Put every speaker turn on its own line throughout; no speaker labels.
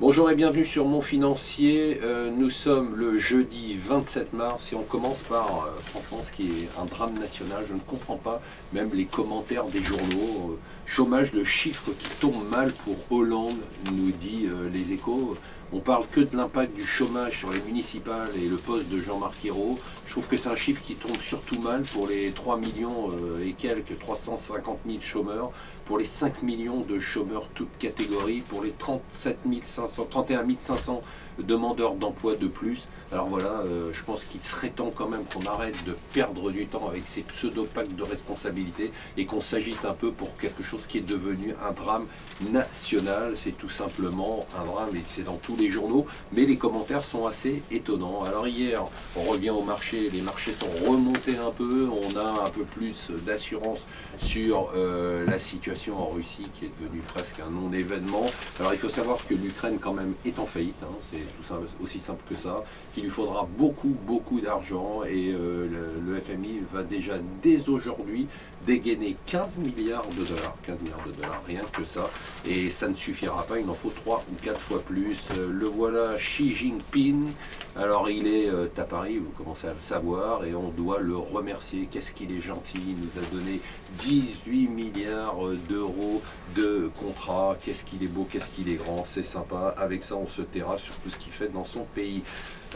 Bonjour et bienvenue sur Mon Financier. Nous sommes le jeudi 27 mars et on commence par, franchement, ce qui est un drame national. Je ne comprends pas, même les commentaires des journaux. Chômage, le chiffre qui tombe mal pour Hollande, nous dit Les Échos. On parle que de l'impact du chômage sur les municipales et le poste de Jean-Marc Ayrault. Je trouve que c'est un chiffre qui tombe surtout mal pour les 3 millions et quelques 350 000 chômeurs, pour les 5 millions de chômeurs toutes catégories, pour les 31 500 demandeurs d'emploi de plus. Alors voilà, je pense qu'il serait temps quand même qu'on arrête de perdre du temps avec ces pseudo-pactes de responsabilité et qu'on s'agite un peu pour quelque chose qui est devenu un drame national. C'est tout simplement un drame et c'est dans tous les journaux, mais les commentaires sont assez étonnants. Alors hier, on revient au marché, les marchés sont remontés un peu, on a un peu plus d'assurance sur la situation en Russie qui est devenue presque un non-événement. Alors il faut savoir que l'Ukraine quand même est en faillite, hein, c'est tout ça, aussi simple que ça, qu'il lui faudra beaucoup d'argent et le FMI va déjà dès aujourd'hui dégainer 15 milliards de dollars, rien que ça, et ça ne suffira pas, il en faut 3 ou 4 fois plus. Le voilà, Xi Jinping, alors il est à Paris, vous commencez à le savoir, et on doit le remercier, qu'est-ce qu'il est gentil, il nous a donné 18 milliards d'euros de contrats, qu'est-ce qu'il est beau, qu'est-ce qu'il est grand, c'est sympa, avec ça on se taira sur tout ce qu'il fait dans son pays.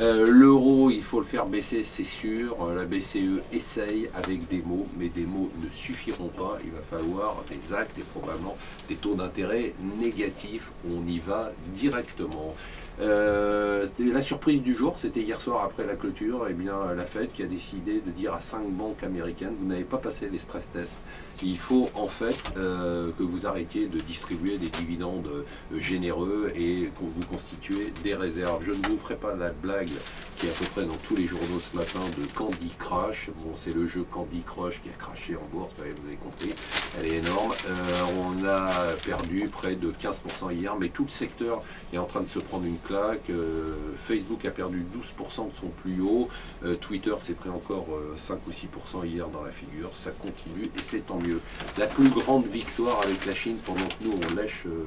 L'euro, il faut le faire baisser, c'est sûr. La BCE essaye avec des mots, mais des mots ne suffiront pas. Il va falloir des actes et probablement des taux d'intérêt négatifs. On y va directement. La surprise du jour, c'était hier soir après la clôture, eh bien, la Fed qui a décidé de dire à 5 banques américaines, vous n'avez pas passé les stress tests. Il faut en fait que vous arrêtiez de distribuer des dividendes généreux et que vous constituez des réserves. Je ne vous ferai pas la blague qui est à peu près dans tous les journaux ce matin de Candy Crush. Bon, c'est le jeu Candy Crush qui a craché en bourse, vous avez compris, elle est énorme. On a perdu près de 15% hier, mais tout le secteur est en train de se prendre une claque. Facebook a perdu 12% de son plus haut. Twitter s'est pris encore 5 ou 6% hier dans la figure. Ça continue et c'est tant mieux. La plus grande victoire avec la Chine pendant que nous on lèche le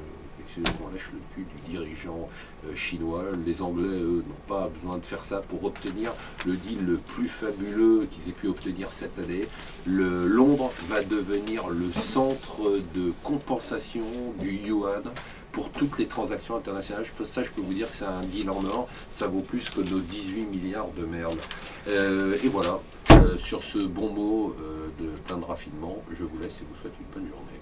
cul du dirigeant chinois. Les Anglais, eux, n'ont pas besoin de faire ça pour obtenir le deal le plus fabuleux qu'ils aient pu obtenir cette année. Londres va devenir le centre de compensation du yuan pour toutes les transactions internationales. Ça, je peux vous dire que c'est un deal en or. Ça vaut plus que nos 18 milliards de merde. Et voilà, sur ce bon mot de plein de raffinement, je vous laisse et vous souhaite une bonne journée.